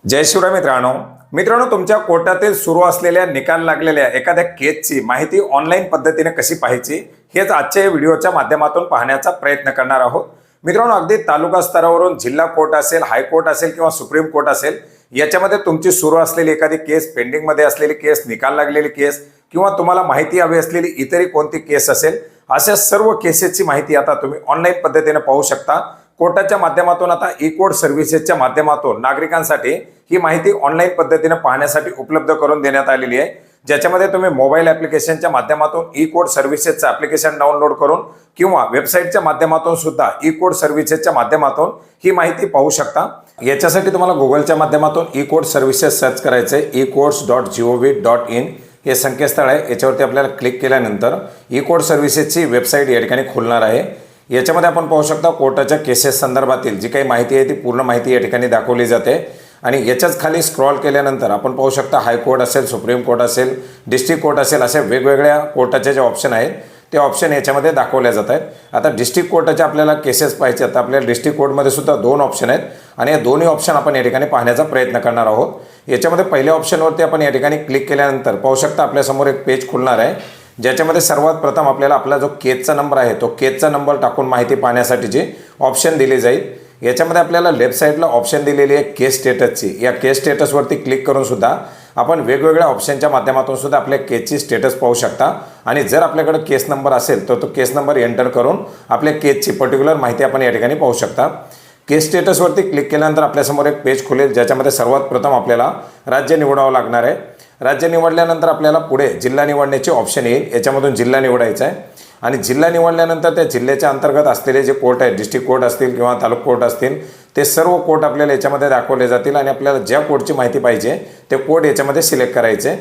जय शिवराय मित्रांनो तुमच्या कोर्टातील सुरू असलेल्या निकाल लागलेल्या एखाद्या केसची माहिती ऑनलाईन पद्धतीने कशी पाहायची हेच आजच्या व्हिडिओच्या माध्यमातून पाहण्याचा प्रयत्न करणार आहोत। मित्रांनो अगदी तालुका स्तरावरून जिल्हा कोर्ट असेल, हायकोर्ट असेल किंवा सुप्रीम कोर्ट असेल, याच्यामध्ये तुमची सुरू असलेली एखादी केस, पेंडिंग मध्ये असलेली केस, निकाल लागलेली केस किंवा तुम्हाला माहिती हवी असलेली इतरही कोणती केस असेल, अशा सर्व केसेसची माहिती आता तुम्ही ऑनलाईन पद्धतीने पाहू शकता। कोर्टाच्या माध्यमातून आता ई कोर्ट सर्व्हिसेसच्या माध्यमातून नागरिकांसाठी ही माहिती ऑनलाईन पद्धतीने पाहण्यासाठी उपलब्ध करून देण्यात आलेली आहे, ज्याच्यामध्ये तुम्ही मोबाईल ॲप्लिकेशनच्या माध्यमातून ई कोर्ट सर्व्हिसेसचं ॲप्लिकेशन डाउनलोड करून किंवा वेबसाईटच्या माध्यमातून सुद्धा ई कोर्ट सर्व्हिसेसच्या माध्यमातून ही माहिती पाहू शकता। याच्यासाठी तुम्हाला गुगलच्या माध्यमातून ई कोर्ट सर्व्हिसेस सर्च करायचं आहे। ecourts.gov.in हे संकेतस्थळ आहे। याच्यावरती आपल्याला क्लिक केल्यानंतर ई कोर्ट सर्व्हिसेसची वेबसाईट या ठिकाणी खुलणार आहे। याच्यामध्ये आपण पाहू शकता कोर्टाच्या केसेस संदर्भातील जी काही माहिती आहे ती पूर्ण माहिती या ठिकाणी दाखवली जाते। आणि याच्याच खाली स्क्रॉल केल्यानंतर आपण पाहू शकता हायकोर्ट असेल, सुप्रीम कोर्ट असेल, डिस्ट्रिक्ट कोर्ट असेल, अशा वेगवेगळ्या कोर्टाचे जे ऑप्शन आहेत ते ऑप्शन याच्यामध्ये दाखवले जात आहेत। आता डिस्ट्रिक्ट कोर्टाचे आपल्याला केसेस पाहिजे, तर आपल्याला डिस्ट्रिक्ट कोर्टमध्ये सुद्धा दोन ऑप्शन आहेत आणि या दोन्ही ऑप्शन आपण या ठिकाणी पाहण्याचा प्रयत्न करणार आहोत। याच्यामध्ये पहिल्या ऑप्शनवरती आपण या ठिकाणी क्लिक केल्यानंतर पाहू शकता आपल्यासमोर एक पेज खुलणार आहे, ज्याच्यामध्ये सर्वात प्रथम आपल्याला आपला जो केसचा नंबर आहे तो केसचा नंबर टाकून माहिती पाहण्यासाठीची ऑप्शन दिली जाईल। याच्यामध्ये आपल्याला लेफ्ट साईडला ऑप्शन दिलेली आहे केस स्टेटसची। या केस स्टेटसवरती क्लिक करून सुद्धा आपण वेगवेगळ्या ऑप्शनच्या माध्यमातून सुद्धा आपल्या केसची स्टेटस पाहू शकता। आणि जर आपल्याकडे केस नंबर असेल तर तो केस नंबर एंटर करून आपल्या केसची पर्टिक्युलर माहिती आपण या ठिकाणी पाहू शकता। केस स्टेटसवरती क्लिक केल्यानंतर आपल्यासमोर एक पेज खुलेल, ज्याच्यामध्ये सर्वात प्रथम आपल्याला राज्य निवडावं लागणार आहे। राज्य निवडल्यानंतर आपल्याला पुढे जिल्हा निवडण्याचे ऑप्शन येईल। याच्यामधून जिल्हा निवडायचा आहे आणि जिल्हा निवडल्यानंतर त्या जिल्ह्याच्या अंतर्गत असलेले जे कोर्ट आहेत, डिस्ट्रिक्ट कोर्ट असतील किंवा तालुका कोर्ट असतील, ते सर्व कोर्ट आपल्याला याच्यामध्ये दाखवले जातील आणि आपल्याला ज्या कोर्टची माहिती पाहिजे ते कोर्ट याच्यामध्ये सिलेक्ट करायचे।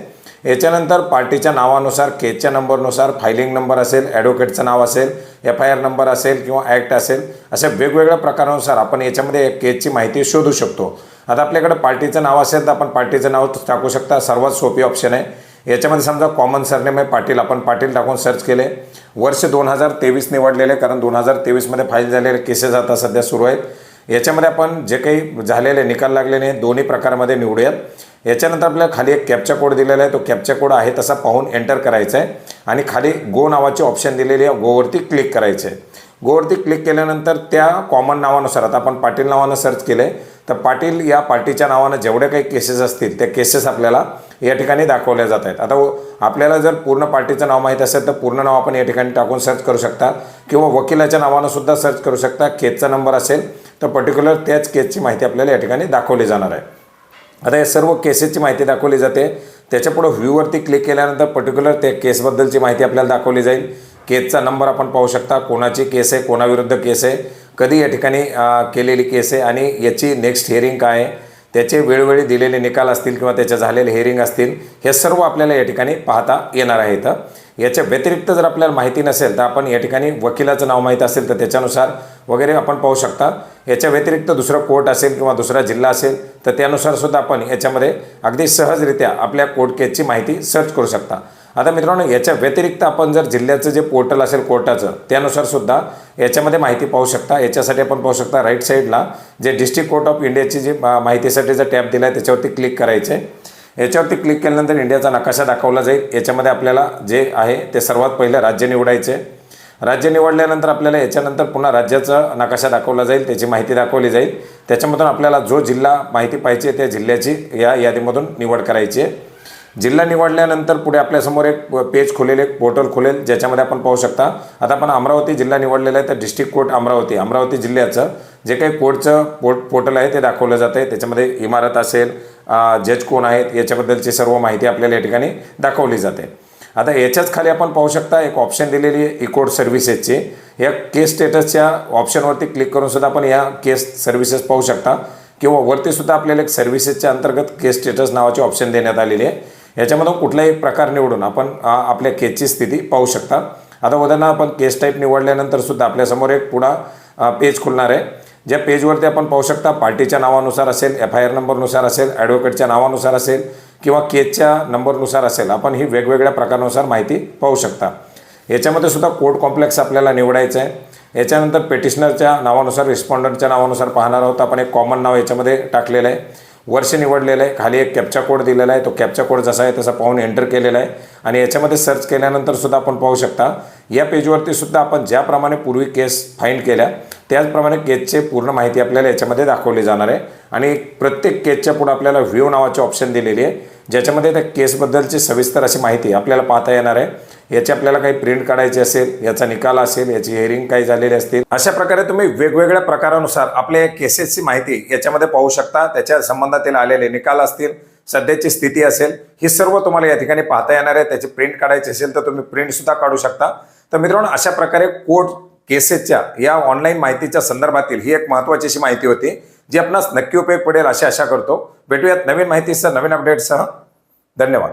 याच्यानंतर पार्टीच्या नावानुसार, केसच्या नंबरनुसार, फायलिंग नंबर असेल, ॲडव्होकेटचं नाव असेल, FIR नंबर असेल किंवा ॲक्ट असेल, अशा वेगवेगळ्या प्रकारानुसार आपण याच्यामध्ये केसची माहिती शोधू शकतो। आता आपल्याकडे पार्टीचं नाव असेल तर आपण पार्टीचं नाव टाकू शकता, सर्वात सोपी ऑप्शन आहे। याच्यामध्ये समजा कॉमन सरनेम आहे पाटील, आपण पाटील टाकून सर्च केले। वर्ष 2023 निवडलेले, कारण 2023मध्ये फाईल झालेले केसेस आता सध्या सुरू आहेत। याच्यामध्ये आपण जे काही झालेले निकाल लागलेले दोन्ही प्रकारामध्ये निवडूयात। याच्यानंतर आपल्याला खाली एक कॅप्चा कोड दिलेला आहे, तो कॅप्चा कोड आहे तसा पाहून एंटर करायचा आहे आणि खाली गो नावाची ऑप्शन दिलेली आहे, गोवरती क्लिक करायचे आहे। गोवरती क्लिक केल्यानंतर त्या कॉमन नावानुसार, आता आपण पाटील नावानं सर्च केले तर पाटील या पार्टीच्या नावानं जेवढे काही केसेस असतील त्या केसेस आपल्याला या ठिकाणी दाखवल्या जात आहेत। आता आपल्याला जर पूर्ण पार्टीचं नाव माहीत असेल तर पूर्ण नाव आपण या ठिकाणी टाकून सर्च करू शकता किंवा वकिलाच्या नावानं सुद्धा सर्च करू शकता। केसचा नंबर असेल तर पर्टिक्युलर त्याच केसची माहिती आपल्याला या ठिकाणी दाखवली जाणार आहे। आता या सर्व केसेसची माहिती दाखवली जाते। त्याच्यापुढे व्ह्यूवरती क्लिक केल्यानंतर पर्टिक्युलर त्या केसबद्दलची माहिती आपल्याला दाखवली जाईल। केसचा नंबर आपण पाहू शकता, कोणाची केस आहे, कोणाविरुद्ध केस आहे, कधी या ठिकाणी केलेली केस आहे आणि याची नेक्स्ट हिअरिंग काय आहे, त्याचे वेळोवेळी दिलेले निकाल असतील किंवा त्याचे झालेले हिअरिंग असतील, हे सर्व आपल्याला या ठिकाणी पाहता येणार आहे। तर याच्या व्यतिरिक्त जर आपल्याला माहिती नसेल तर आपण या ठिकाणी वकिलाचं नाव माहीत असेल तर त्याच्यानुसार वगैरे आपण पाहू शकता। याच्या व्यतिरिक्त दुसरं कोर्ट असेल किंवा दुसरा जिल्हा असेल तर त्यानुसार सुद्धा आपण याच्यामध्ये अगदी सहजरित्या आपल्या कोर्ट केसची माहिती सर्च करू शकता। आता मित्रांनो याच्या व्यतिरिक्त आपण जर जिल्ह्याचं जे पोर्टल असेल कोर्टाचं त्यानुसार सुद्धा याच्यामध्ये माहिती पाहू शकता। याच्यासाठी आपण पाहू शकता राईट साईडला जे डिस्ट्रिक्ट कोर्ट ऑफ इंडियाची जी माहितीसाठी जो टॅब दिला आहे त्याच्यावरती क्लिक करायचं आहे। याच्यावरती क्लिक केल्यानंतर इंडियाचा नकाशा दाखवला जाईल। याच्यामध्ये आपल्याला जे आहे ते सर्वात पहिलं राज्य निवडायचे। राज्य निवडल्यानंतर आपल्याला याच्यानंतर पुन्हा राज्याचा नकाशा दाखवला जाईल, त्याची माहिती दाखवली जाईल। त्याच्यामधून आपल्याला जो जिल्हा माहिती पाहिजे त्या जिल्ह्याची या यादीमधून निवड करायची आहे। जिल्हा निवडल्यानंतर पुढे आपल्यासमोर एक पेज खुलेल, एक पोर्टल खुलेल, ज्याच्यामध्ये आपण पाहू शकता आता आपण अमरावती जिल्हा निवडलेला आहे तर डिस्ट्रिक्ट कोर्ट अमरावती जिल्ह्याचं जे काही कोर्टचं पोर्टल आहे ते दाखवलं जातं आहे। त्याच्यामध्ये इमारत असेल, जज कोण आहेत याच्याबद्दलची सर्व माहिती आपल्याला या ठिकाणी दाखवली जाते। आता याच्याच खाली आपण पाहू शकता एक ऑप्शन दिलेली आहे ई कोर्ट सर्व्हिसेसची। या केस स्टेटसच्या ऑप्शनवरती क्लिक करून सुद्धा आपण या केस सर्व्हिसेस पाहू शकता किंवा वरती सुद्धा आपल्याला एक सर्व्हिसेसच्या अंतर्गत केस स्टेटस नावाची ऑप्शन देण्यात आलेली आहे। याच्यामधून कुठलाही प्रकार निवडून आपण आपल्या केसची स्थिती पाहू शकता। आता उदाहरणार्थ आपण केस टाईप निवडल्यानंतर सुद्धा आपल्यासमोर एक पुढा पेज खुलणार आहे, ज्या पेजवरती आपण पाहू शकता पार्टीच्या नावानुसार असेल, FIR नंबरनुसार असेल, ॲडव्होकेटच्या नावानुसार असेल किंवा केसच्या नंबरनुसार असेल, आपण ही वेगवेगळ्या प्रकारानुसार माहिती पाहू शकता। याच्यामध्ये सुद्धा कोर्ट कॉम्प्लेक्स आपल्याला निवडायचं आहे। याच्यानंतर पेटिशनरच्या नावानुसार, रिस्पॉन्डंटच्या नावानुसार पाहणार आहोत आपण एक कॉमन नाव याच्यामध्ये टाकलेलं आहे। वर्ष निवडलेलं आहे, खाली एक कॅप्चा कोड दिलेला आहे, तो कॅप्चा कोड जसा आहे तसा पाहून एंटर केलेला आहे आणि याच्यामध्ये सर्च केल्यानंतर सुद्धा आपण पाहू शकता या पेजवरती सुद्धा आपण ज्याप्रमाणे पूर्वी केस फाइंड केल्या त्याचप्रमाणे केसचे पूर्ण माहिती आपल्याला याच्यामध्ये दाखवली जाणार आहे आणि प्रत्येक केसच्या पुढे आपल्याला व्ह्यू नावाची ऑप्शन दिलेली आहे, ज्याच्यामध्ये त्या केसबद्दलची सविस्तर अशी माहिती आपल्याला पाहता येणार आहे। याची आपल्याला काही प्रिंट काढायची असेल, याचा निकाल असेल, याची हिअरिंग काही झालेली असतील, अशा प्रकारे तुम्ही वेगवेगळ्या प्रकारानुसार आपल्या केसेसची माहिती याच्यामध्ये पाहू शकता। त्याच्या संबंधातील आलेले निकाल असतील, सध्याची स्थिती असेल, ही सर्व तुम्हाला या ठिकाणी पाहता येणार आहे। त्याची प्रिंट काढायची असेल तर तुम्ही प्रिंट सुद्धा काढू शकता। तर मित्रांनो, अशा प्रकारे कोर्ट केसेसच्या या ऑनलाईन माहितीच्या संदर्भातील ही एक महत्त्वाची अशी माहिती होती जी आपणास नक्की उपयोग पडेल अशी आशा करतो। भेटूयात नवीन माहितीसह, नवीन अपडेटसह। धन्यवाद।